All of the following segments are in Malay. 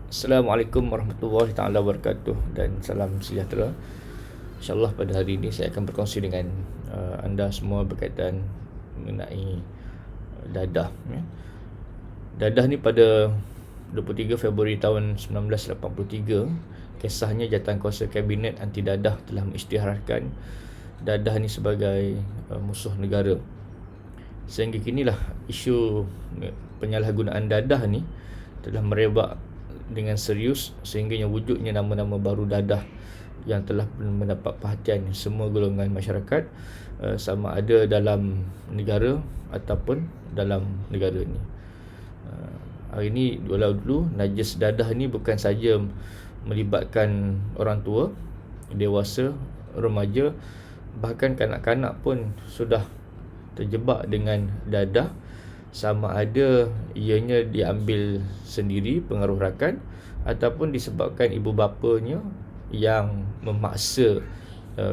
Assalamualaikum warahmatullahi taala wabarakatuh dan salam sejahtera. InsyaAllah pada hari ini saya akan berkongsi dengan anda semua berkaitan mengenai dadah. Dadah ni pada 23 Februari tahun 1983, kisahnya Jawatankuasa Kabinet Anti Dadah telah mengisytiharkan dadah ni sebagai musuh negara. Sehingga kinilah isu penyalahgunaan dadah ni telah merebak dengan serius sehingganya wujudnya nama-nama baru dadah yang telah mendapat perhatian semua golongan masyarakat, sama ada dalam negara ataupun dalam negara ni. Hari ini walau dulu najis dadah ni bukan saja melibatkan orang tua, dewasa, remaja, bahkan kanak-kanak pun sudah terjebak dengan dadah, sama ada ianya diambil sendiri pengaruh rakan ataupun disebabkan ibu bapanya yang memaksa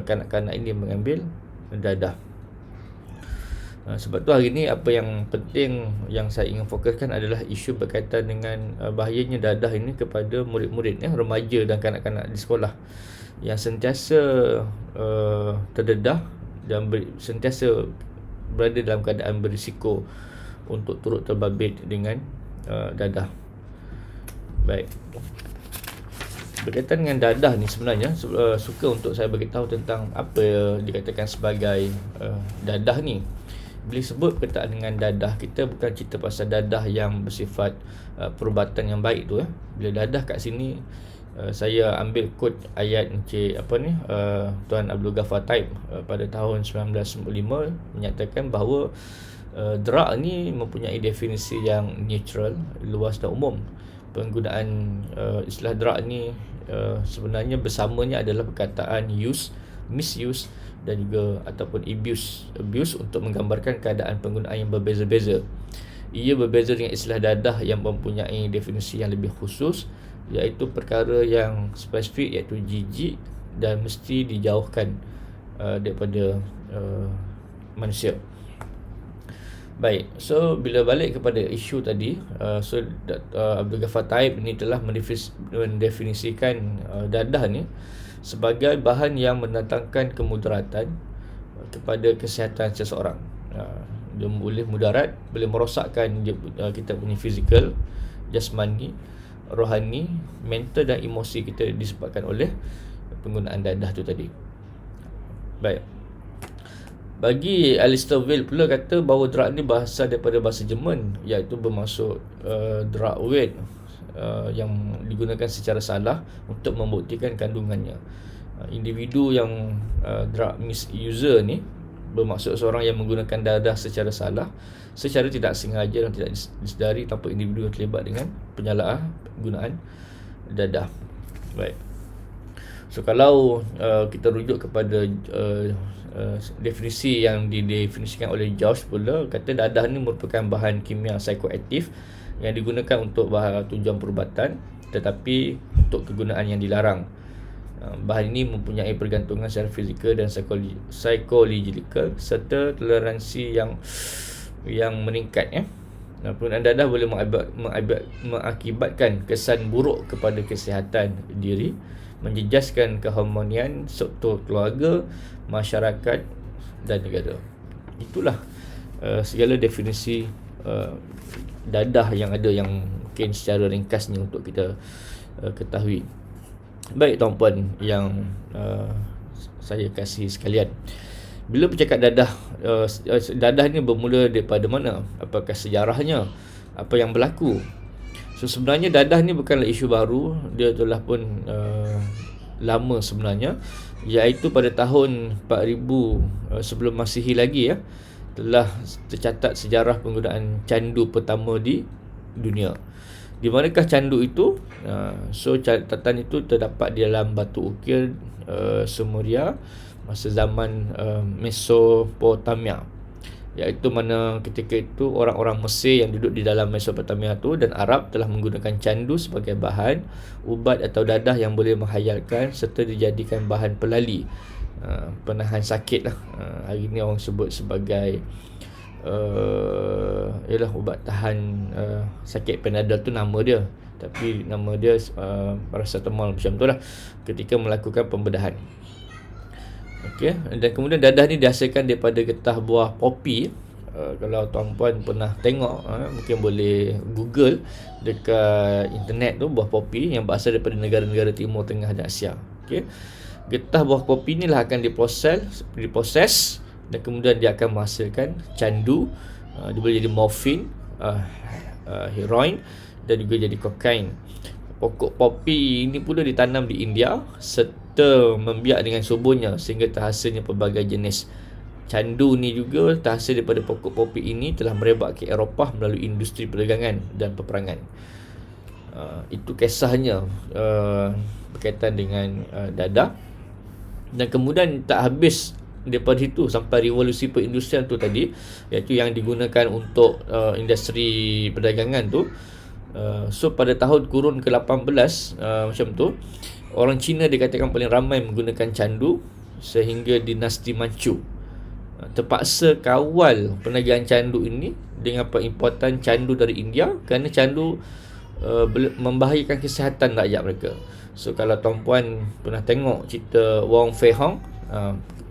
kanak-kanak ini mengambil dadah. Sebab tu hari ni apa yang penting yang saya ingin fokuskan adalah isu berkaitan dengan bahayanya dadah ini kepada murid-murid, remaja dan kanak-kanak di sekolah yang sentiasa terdedah dan sentiasa berada dalam keadaan berisiko untuk turut terbabit dengan dadah. Baik. Berkaitan dengan dadah ni sebenarnya suka untuk saya beritahu tentang apa dikatakan sebagai dadah ni. Bila sebut berkaitan dengan dadah, kita bukan cerita pasal dadah yang bersifat perubatan yang baik tu. Bila dadah kat sini, saya ambil kod ayat Tuan Abdul Ghaffar Taib pada tahun 1995 menyatakan bahawa drug ni mempunyai definisi yang neutral, luas dan umum. Penggunaan istilah drug ni sebenarnya bersamanya adalah perkataan use, misuse dan juga ataupun abuse untuk menggambarkan keadaan penggunaan yang berbeza-beza. Ia berbeza dengan istilah dadah yang mempunyai definisi yang lebih khusus, iaitu perkara yang spesifik, iaitu jijik dan mesti dijauhkan daripada manusia. Baik, so bila balik kepada isu tadi, Abdul Ghaffar Taib ni telah mendefinisikan dadah ni sebagai bahan yang mendatangkan kemudaratan kepada kesihatan seseorang. Dia boleh mudarat, boleh merosakkan kita punya fizikal, jasmani, rohani, mental dan emosi kita disebabkan oleh penggunaan dadah tu tadi. Baik. Bagi Alistair Weil pula kata bahawa drug ni berasal daripada bahasa Jerman, iaitu bermaksud drug weight yang digunakan secara salah untuk membuktikan kandungannya. Individu yang drug misuser ni bermaksud seorang yang menggunakan dadah secara salah, secara tidak sengaja dan tidak disedari tanpa individu yang terlibat dengan penyalahgunaan dadah. Baik. So kalau kita rujuk kepada definisi yang didefinisikan oleh Josh pula, kata dadah ni merupakan bahan kimia psikoaktif yang digunakan untuk tujuan perubatan tetapi untuk kegunaan yang dilarang. Bahan ini mempunyai pergantungan secara fizikal dan psikologikal serta toleransi yang meningkat. Penggunaan dadah boleh mengakibatkan kesan buruk kepada kesihatan diri, menjejaskan keharmonian struktur keluarga, masyarakat dan negara. Itulah segala definisi dadah yang ada, yang mungkin secara ringkasnya untuk kita ketahui. Baik tuan-puan yang saya kasih sekalian, bila bercakap dadah, dadah ni bermula daripada mana? Apakah sejarahnya? Apa yang berlaku? So sebenarnya dadah ni bukanlah isu baru, dia telah pun lama sebenarnya, iaitu pada tahun 4000 sebelum Masihi lagi telah tercatat sejarah penggunaan candu pertama di dunia. Di manakah candu itu? So catatan itu terdapat di dalam batu ukir Sumeria masa zaman Mesopotamia, iaitu mana ketika itu orang-orang Mesir yang duduk di dalam Mesopotamia tu dan Arab telah menggunakan candu sebagai bahan ubat atau dadah yang boleh menghayalkan serta dijadikan bahan pelali, penahan sakit lah. Hari ni orang sebut sebagai ialah ubat tahan sakit Panadol tu nama dia, tapi nama dia paracetamol macam tu lah, ketika melakukan pembedahan. Okey, dan kemudian dadah ni dihasilkan daripada getah buah popi. Kalau tuan-puan pernah tengok, mungkin boleh Google dekat internet tu, buah popi yang berasal daripada negara-negara Timur Tengah dan Asia. Okey, getah buah popi ni lah akan diproses dan kemudian dia akan menghasilkan candu. Dia boleh jadi morfin, heroin dan juga jadi kokain. Pokok popi ini pula ditanam di India serta membiak dengan suburnya sehingga terhasilnya pelbagai jenis candu. Ni juga terhasil daripada pokok popi ini telah merebak ke Eropah melalui industri perdagangan dan peperangan. Itu kisahnya berkaitan dengan dadah. Dan kemudian tak habis daripada itu sampai revolusi perindustrian tu tadi, iaitu yang digunakan untuk industri perdagangan tu. So pada tahun kurun ke-18 macam tu, orang Cina dikatakan paling ramai menggunakan candu, sehingga dinasti Manchu terpaksa kawal perniagaan candu ini dengan perimportan candu dari India kerana candu membahayakan kesihatan rakyat mereka. So kalau tuan-puan pernah tengok cerita Wong Fei Hong,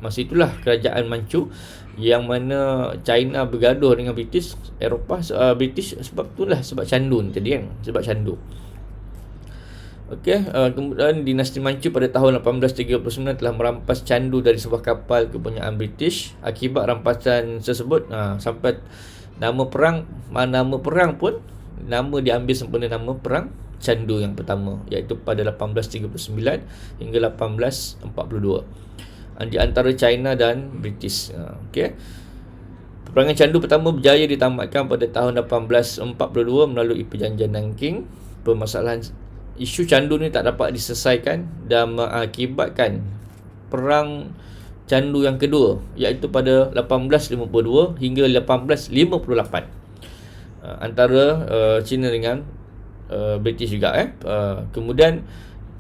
masa itulah kerajaan Manchu yang mana China bergaduh dengan British, Eropah, British sebab itulah, sebab candu ni tadi kan, sebab candu. Okey, kemudian dinasti Manchu pada tahun 1839 telah merampas candu dari sebuah kapal kepunyaan British. Akibat rampasan tersebut, sampai nama perang pun nama diambil sempena nama perang candu yang pertama, iaitu pada 1839 hingga 1842 di antara China dan British. Okey. Peperangan candu pertama berjaya ditamatkan pada tahun 1842 melalui Perjanjian Nanking. Permasalahan isu candu ni tak dapat diselesaikan dan mengakibatkan perang candu yang kedua, iaitu pada 1852 hingga 1858 antara China dengan British juga. Kemudian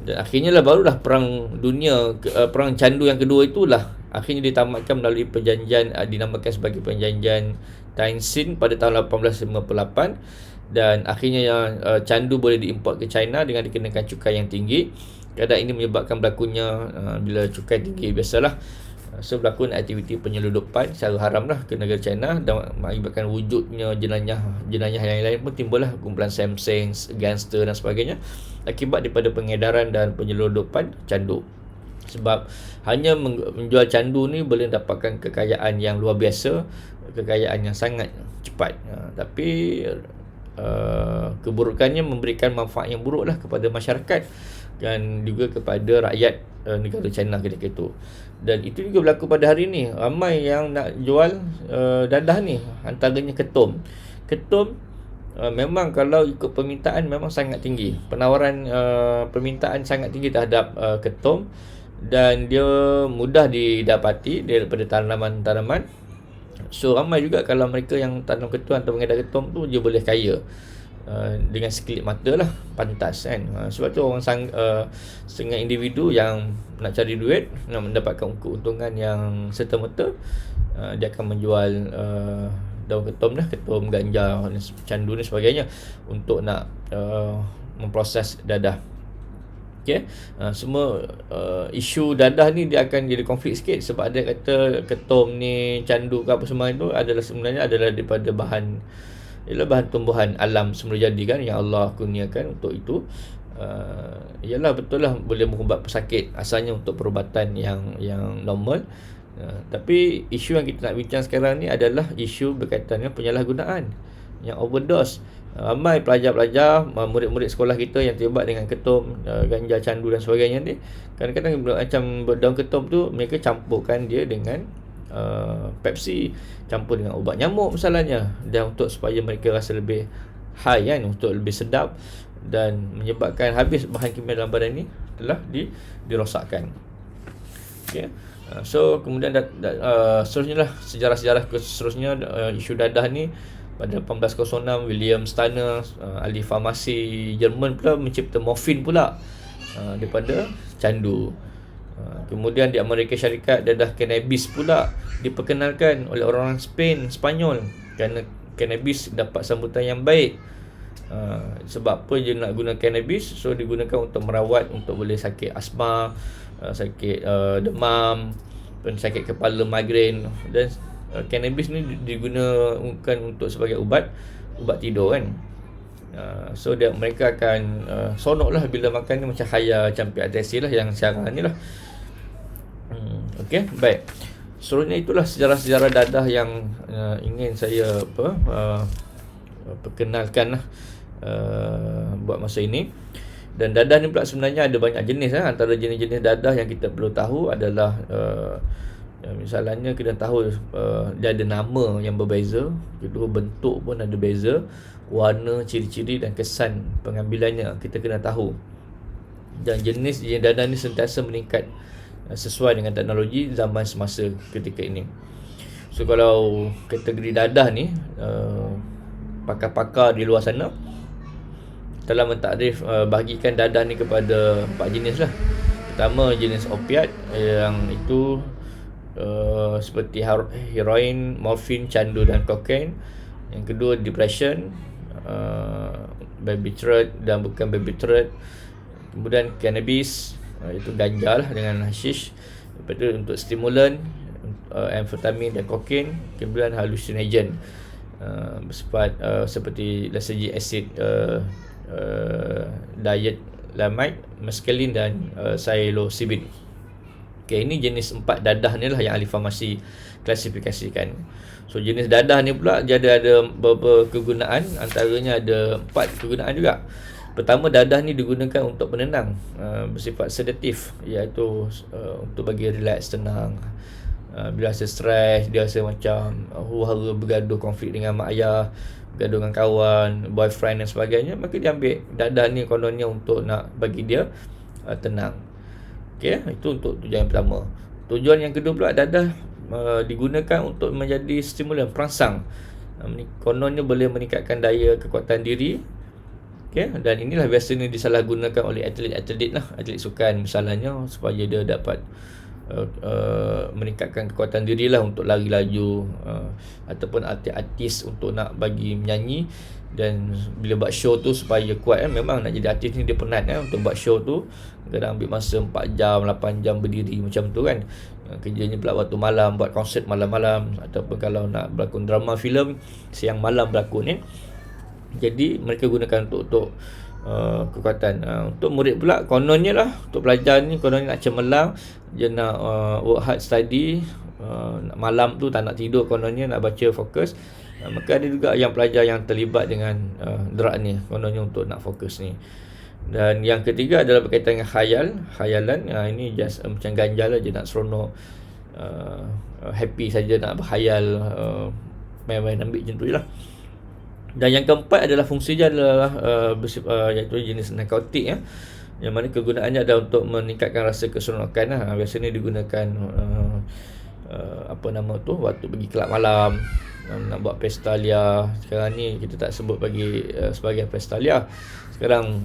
dan akhirnya lah barulah perang dunia, perang candu yang kedua itulah akhirnya ditamatkan melalui perjanjian dinamakan sebagai Perjanjian Tianjin pada tahun 1858, dan akhirnya candu boleh diimport ke China dengan dikenakan cukai yang tinggi. Keadaan ini menyebabkan berlakunya bila cukai tinggi, biasalah berlakon aktiviti penyeludupan secara haram lah ke negara China, dan mengakibatkan wujudnya jenayah yang lain pun timbullah, kumpulan Samseng, gangster dan sebagainya, akibat daripada pengedaran dan penyeludupan candu. Sebab hanya menjual candu ni boleh dapatkan kekayaan yang luar biasa, kekayaan yang sangat cepat, tapi keburukannya memberikan manfaat yang buruk lah kepada masyarakat dan juga kepada rakyat negara China ketika itu. Dan itu juga berlaku pada hari ni. Ramai yang nak jual dadah ni, antaranya ketum. Memang kalau ikut permintaan memang sangat tinggi. Penawaran permintaan sangat tinggi terhadap ketum, dan dia mudah didapati daripada tanaman-tanaman. So ramai juga kalau mereka yang tanam ketum atau mengedar ketum tu, dia boleh kaya dengan sekelip mata lah, pantas kan. Sebab tu orang setengah individu yang nak cari duit, nak mendapatkan keuntungan yang serta-merta, dia akan menjual daun ketum lah, ketum, ganja, candu dan sebagainya untuk nak memproses dadah. Okay. Semua isu dadah ni dia akan jadi konflik sikit, sebab ada kata ketum ni, candu ke apa semua itu sebenarnya adalah daripada bahan tumbuhan alam semula jadi kan, yang Allah kurniakan untuk itu. Ialah betul lah boleh mengubat pesakit, asalnya untuk perubatan yang normal. Tapi isu yang kita nak bincang sekarang ni adalah isu berkaitan dengan penyalahgunaan, yang overdose. Ramai pelajar-pelajar, murid-murid sekolah kita yang terlibat dengan ketum, ganja, candu dan sebagainya ni, kadang-kadang macam daun ketum tu mereka campurkan dia dengan Pepsi, campur dengan ubat nyamuk misalnya, dan untuk supaya mereka rasa lebih high kan, untuk lebih sedap, dan menyebabkan habis bahan kimia dalam badan ni telah dirosakkan. Okay. So kemudian seterusnya lah, sejarah-sejarah seterusnya, isu dadah ni pada 1806 William Stanner, ahli farmasi Jerman pula mencipta morfin pula daripada candu. Kemudian di Amerika Syarikat, dadah cannabis pula diperkenalkan oleh orang Spain, Spanyol kerana cannabis dapat sambutan yang baik. Sebab apa dia nak guna cannabis? So digunakan untuk merawat, untuk boleh sakit asma, sakit demam, sakit kepala, migrain. Dan cannabis ni digunakan untuk sebagai ubat tidur kan. So mereka akan sonok lah bila makan ni, macam khayal, macam PRTC lah yang sekarang ni lah. Okey, baik. Seterusnya itulah sejarah-sejarah dadah yang ingin saya perkenalkan lah buat masa ini. Dan dadah ni pula sebenarnya ada banyak jenis lah. Antara jenis-jenis dadah yang kita perlu tahu adalah misalnya kita tahu dia ada nama yang berbeza, kedua bentuk pun ada beza, warna, ciri-ciri dan kesan pengambilannya kita kena tahu. Dan jenis dadah ni sentiasa meningkat sesuai dengan teknologi zaman semasa ketika ini. So kalau kategori dadah ni pakar-pakar di luar sana telah mentakrif bahagikan dadah ni kepada 4 jenis lah. Pertama, jenis opiat yang itu seperti heroin, morfin, candu dan kokain. Yang kedua, depression, barbiturate dan bukan barbiturate. Kemudian cannabis, itu ganja lah dengan hashish. Lepas tu untuk stimulan, amfetamin dan kokain. Kemudian hallucinogen, bersifat seperti lethargic acid, diethylamide, mescaline dan psilocybin. Okay, ini jenis 4 dadah ni lah yang ahli farmasi klasifikasikan. So jenis dadah ni pula dia ada beberapa kegunaan, antaranya ada 4 kegunaan juga. Pertama, dadah ni digunakan untuk penenang, bersifat sedatif, iaitu untuk bagi relax, tenang. Bila rasa stres, dia rasa macam huru-hara, bergaduh, konflik dengan mak ayah, bergaduh dengan kawan, boyfriend dan sebagainya, maka dia ambil dadah ni kononnya untuk nak bagi dia tenang. Okey, itu untuk tujuan yang pertama. Tujuan yang kedua pula, dadah digunakan untuk menjadi stimulan perangsang. Kononnya boleh meningkatkan daya kekuatan diri. Okey, dan inilah biasanya disalahgunakan oleh atlet-atlet lah, atlet sukan misalnya, supaya dia dapat meningkatkan kekuatan diri lah untuk lari laju, ataupun artis untuk nak bagi menyanyi. Dan bila buat show tu supaya kuat kan, memang nak jadi artis ni dia penat kan. Untuk buat show tu kadang ambil masa 4 jam, 8 jam berdiri macam tu kan. Kerjanya pula waktu malam, buat konsert malam-malam, ataupun kalau nak berlakon drama filem, siang malam berlakon ni. Jadi mereka gunakan untuk kekuatan. Untuk murid pula kononnya lah, untuk pelajar ni kononnya nak cemerlang, dia nak work hard study, malam tu tak nak tidur, kononnya nak baca fokus. Maka ada juga yang pelajar yang terlibat dengan drug ni, kononnya untuk nak fokus ni. Dan yang ketiga adalah berkaitan dengan khayalan. Ini just macam ganja lah, dia nak seronok, happy saja, nak berkhayal, main-main ambil macam tu je lah. Dan yang keempat adalah fungsi dia adalah iaitu jenis narkotik ya. Yang mana kegunaannya adalah untuk meningkatkan rasa keseronokan lah. Biasanya digunakan waktu pergi kelab malam, nak buat pesta lia. Sekarang ni kita tak sebut bagi sebagai pesta lia. Sekarang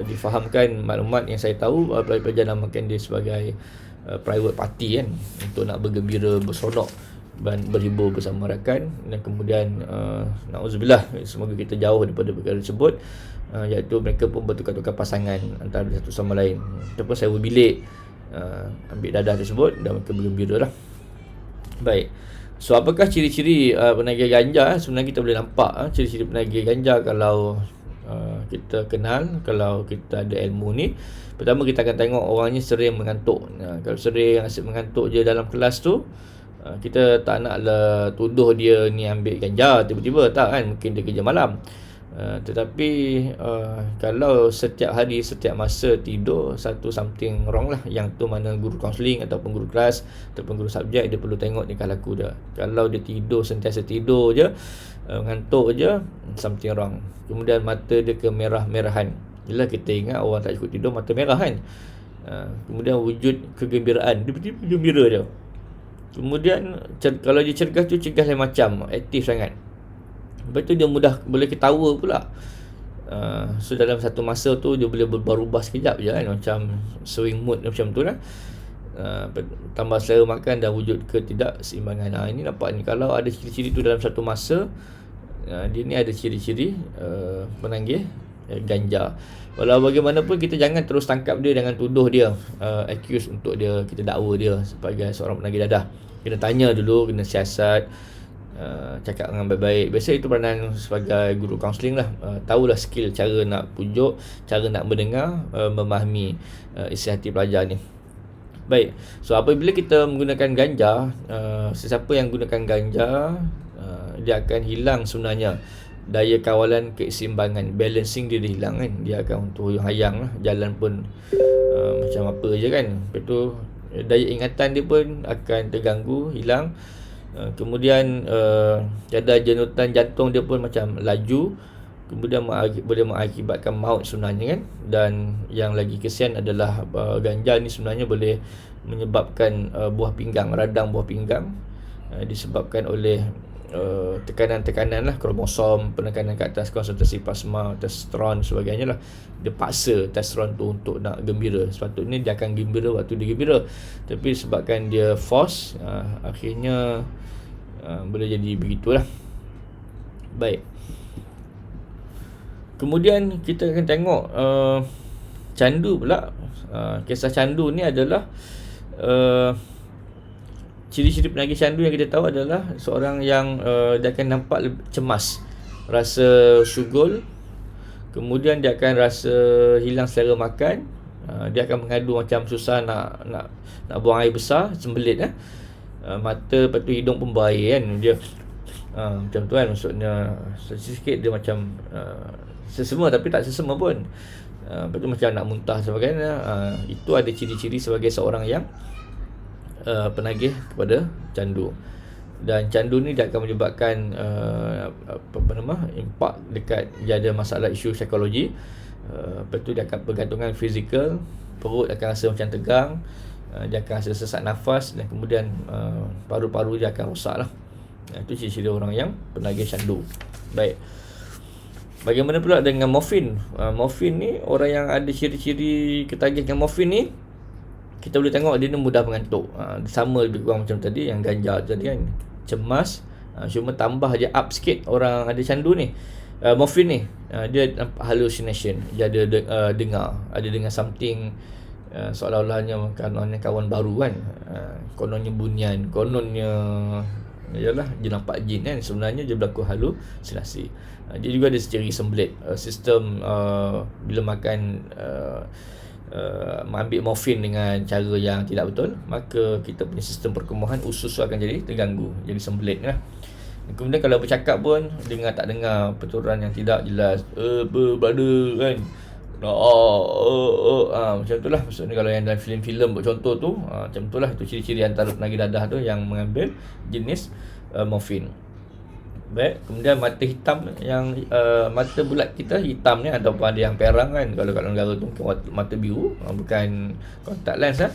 difahamkan, maklumat yang saya tahu, pelajar namakan dia sebagai private party kan, untuk nak bergembira, berseronok dan berhibur bersama rakan. Dan kemudian na'udzubillah, semoga kita jauh daripada perkara tersebut, iaitu mereka pun bertukar-tukar pasangan antara satu sama lain, ataupun sewa bilik, ambil dadah tersebut dan mereka bergembira lah. Baik, so apakah ciri-ciri penagih ganja? Sebenarnya kita boleh nampak ciri-ciri penagih ganja kalau kita kenal, kalau kita ada ilmu ni. Pertama, kita akan tengok orangnya sering mengantuk. Kalau sering asyik mengantuk je dalam kelas tu, kita tak naklah tuduh dia ni ambil ganja tiba-tiba, tak kan, mungkin dia kerja malam. Tetapi kalau setiap hari, setiap masa tidur, something wrong lah. Yang tu mana guru kaunseling ataupun guru kelas ataupun guru subjek, dia perlu tengok tingkah laku dia. Kalau dia tidur, sentiasa tidur je, ngantuk je, something wrong. Kemudian mata dia kemerah-merahan. Yelah, kita ingat orang tak cukup tidur mata merah kan. Kemudian wujud kegembiraan, dia tiba-tiba gembira je. Kemudian kalau dia cergas tu, cergas lain macam, aktif sangat. Lepas tu dia mudah boleh ketawa pula. So dalam satu masa tu dia boleh berubah sekejap je kan, macam swing mood macam tu lah. tambah selera makan dan wujud ketidakseimbangan. Ini nampak ni, kalau ada ciri-ciri tu dalam satu masa, dia ni ada ciri-ciri penagih ganja. Walau bagaimanapun, kita jangan terus tangkap dia, jangan tuduh dia, accuse untuk dia, kita dakwa dia sebagai seorang penagih dadah. Kena tanya dulu, kena siasat, cakap dengan baik-baik. Biasa itu peranan sebagai guru kaunseling lah. Tahulah skill, cara nak pujuk, cara nak mendengar, memahami isi hati pelajar ni. Baik, so apabila kita menggunakan ganja, sesiapa yang gunakan ganja, dia akan hilang sebenarnya daya kawalan keseimbangan, balancing dia hilang kan. Dia akan hayang lah, jalan pun macam apa je kan. Lepas tu daya ingatan dia pun akan terganggu, hilang. Kemudian kadar jenutan jantung dia pun macam laju, kemudian boleh mengakibatkan maut sebenarnya kan. Dan yang lagi kesian adalah ganja ni sebenarnya boleh menyebabkan buah pinggang, radang buah pinggang, disebabkan oleh tekanan-tekanan lah, kromosom, penekanan ke atas, konsentrasi plasma, testosteron sebagainya lah. Dia paksa testosteron tu untuk nak gembira. Sepatutnya dia akan gembira waktu dia gembira, tapi sebabkan dia force, akhirnya boleh jadi begitulah. Baik, kemudian kita akan tengok candu pula. Kisah candu ni adalah ciri-ciri penagih candu yang kita tahu adalah seorang yang dia akan nampak cemas, rasa sugul, kemudian dia akan rasa hilang selera makan, dia akan mengadu macam susah nak buang air besar, sembelit mata, lepas tu hidung pun berair kan. Dia macam tu kan, maksudnya sikit dia macam sesema tapi tak sesema pun. Lepas tu macam nak muntah sebagainya. Itu ada ciri-ciri sebagai seorang yang penagih kepada candu. Dan candu ni dia akan menyebabkan impak dekat, dia ada masalah isu psikologi. Lepas tu dia akan pergantungan fizikal, perut akan rasa macam tegang, dia akan rasa sesak nafas, dan kemudian paru-paru dia akan rosak lah. Itu ciri-ciri orang yang penagih candu. Baik, bagaimana pula dengan morfin? Morfin ni, orang yang ada ciri-ciri ketagih dengan morfin ni, kita boleh tengok dia ni mudah mengantuk. Sama lebih kurang macam tadi yang ganja tadi kan, cemas, cuma tambah je up sikit orang ada candu ni. Morfin ni, dia nampak hallucination, dia ada dengar something, seolah-olahnya kononnya kawan baru kan, kononnya bunian, kononnya ialah dia nampak jin kan, sebenarnya dia berlaku halusinasi. Dia juga ada ciri sembelit, sistem bila makan mengambil morfin dengan cara yang tidak betul, maka kita punya sistem perkembangan usus akan jadi terganggu, jadi sembelit lah. Kemudian kalau bercakap pun dengar tak dengar, pertuturan yang tidak jelas, brother kan, macam tu lah. Maksudnya kalau yang dalam filem-filem buat contoh tu, macam tu lah. Itu ciri-ciri antara penagih dadah tu yang mengambil jenis morfin. Baik, kemudian mata hitam, yang mata bulat kita hitam ni, ataupun ada yang perang kan, kalau kat negara tu mata biru, bukan contact lens lah.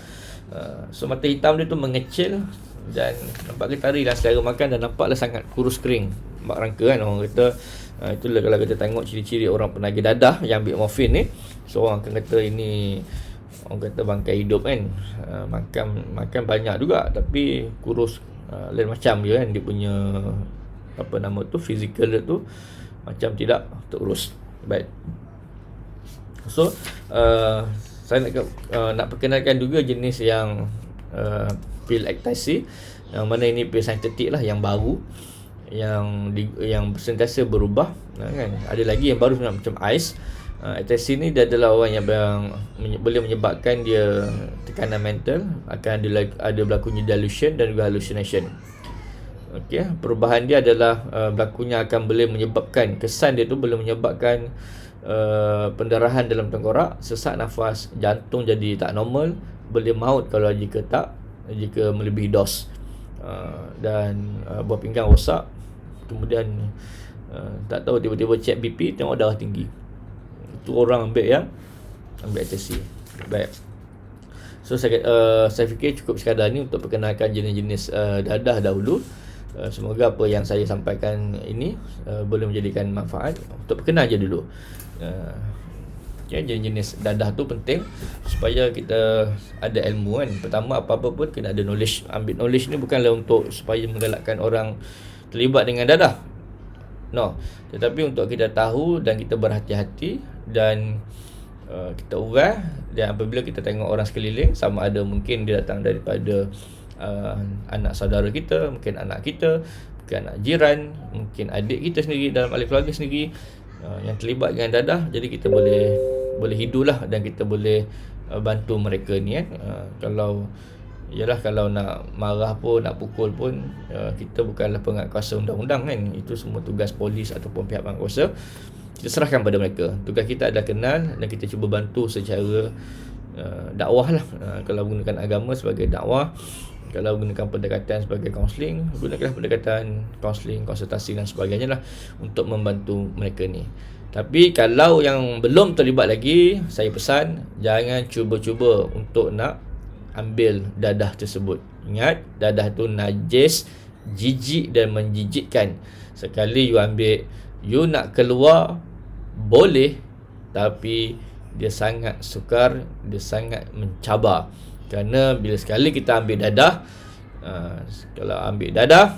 So mata hitam dia tu mengecil dan nampak getari dan selera makan, dan nampaklah sangat kurus kering, mak rangka kan orang kata. Itulah kalau kita tengok ciri-ciri orang penagih dadah yang ambil morfin ni. So orang akan kata ini, orang kata bangkai hidup kan, makan banyak juga tapi kurus, lain macam je kan, dia punya fizikal dia tu macam tidak terurus. Baik, so saya nak perkenalkan juga jenis yang pil ecstasy, yang mana ini pil sintetik lah, yang baru, yang sentiasa berubah kan. Ada lagi yang baru macam ais. Ecstasy ni dia adalah orang yang boleh menyebabkan dia tekanan mental, akan ada berlakunya delusion dan juga hallucination. Okey, perubahan dia adalah berlakunya akan boleh menyebabkan, kesan dia tu boleh menyebabkan pendarahan dalam tengkorak, sesak nafas, jantung jadi tak normal, boleh maut kalau jika melebihi dos, dan buah pinggang rosak. Kemudian tak tahu, tiba-tiba cek BP, tengok darah tinggi. Itu orang ambil ecstasy. Baik, so saya fikir cukup sekadar ni untuk perkenalkan jenis-jenis dadah dahulu. Semoga apa yang saya sampaikan ini boleh menjadikan manfaat. Untuk perkenal je dulu, Okay, jenis-jenis dadah tu penting supaya kita ada ilmu kan. Pertama, apa-apa pun kena ada knowledge. Ambil knowledge ni bukanlah untuk supaya menggalakkan orang terlibat dengan dadah, no, tetapi untuk kita tahu dan kita berhati-hati dan kita aware. Dan apabila kita tengok orang sekeliling, sama ada mungkin dia datang daripada anak saudara kita, mungkin anak kita, mungkin anak jiran, mungkin adik kita sendiri dalam ahli keluarga sendiri yang terlibat dengan dadah, jadi kita boleh hidulah dan kita boleh bantu mereka ni kan. Kalau nak marah pun, nak pukul pun, kita bukanlah penguatkuasa undang-undang kan. Itu semua tugas polis ataupun pihak penguatkuasa. Kita serahkan pada mereka. Tugas kita adalah kenal dan kita cuba bantu secara dakwah lah. Kalau gunakan agama sebagai dakwah, kalau gunakan pendekatan sebagai kaunseling, gunakanlah pendekatan kaunseling, konsultasi dan sebagainya lah untuk membantu mereka ni. Tapi kalau yang belum terlibat lagi, saya pesan jangan cuba-cuba untuk nak ambil dadah tersebut. Ingat, dadah tu najis, jijik dan menjijikkan. Sekali you ambil, you nak keluar boleh, tapi dia sangat sukar, dia sangat mencabar. Kerana bila sekali kita ambil dadah, kalau ambil dadah,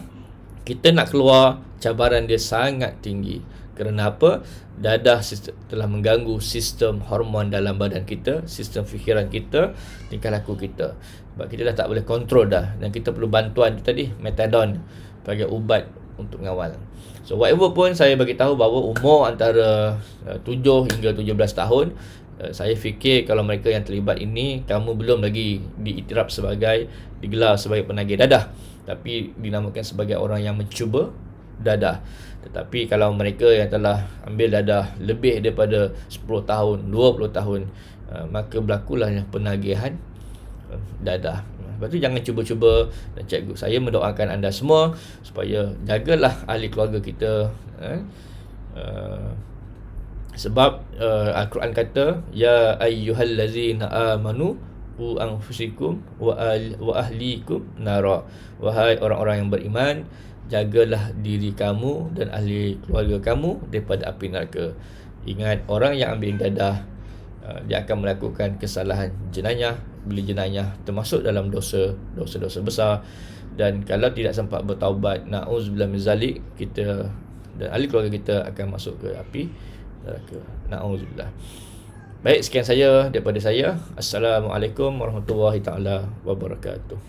kita nak keluar, cabaran dia sangat tinggi. Kerana apa? Dadah telah mengganggu sistem hormon dalam badan kita, sistem fikiran kita, tingkah laku kita. Sebab kita dah tak boleh kontrol dah. Dan kita perlu bantuan tu tadi, metadon, sebagai ubat untuk mengawal. So whatever pun, saya bagi tahu bahawa umur antara 7 hingga 17 tahun, saya fikir kalau mereka yang terlibat ini, kamu belum lagi digelar sebagai penagih dadah, tapi dinamakan sebagai orang yang mencuba dadah. Tetapi kalau mereka yang telah ambil dadah lebih daripada 10 tahun, 20 tahun, maka berlakulah penagihan dadah. Lepas tu jangan cuba-cuba. Dan cikgu saya mendoakan anda semua supaya jagalah ahli keluarga kita. Sebab Al-Quran kata, ya ayyuhallazina amanu qu anfusikum wa ahlikum nara. Wahai orang-orang yang beriman, jagalah diri kamu dan ahli keluarga kamu daripada api neraka. Ingat, orang yang ambil dadah, dia akan melakukan kesalahan jenayah. Bila jenayah termasuk dalam dosa-dosa besar. Dan kalau tidak sempat bertaubat, na'udzubillah min zalik, kita dan ahli keluarga kita akan masuk ke api neraka. Na'udzubillah. Baik, sekian saja daripada saya. Assalamualaikum warahmatullahi taala wabarakatuh.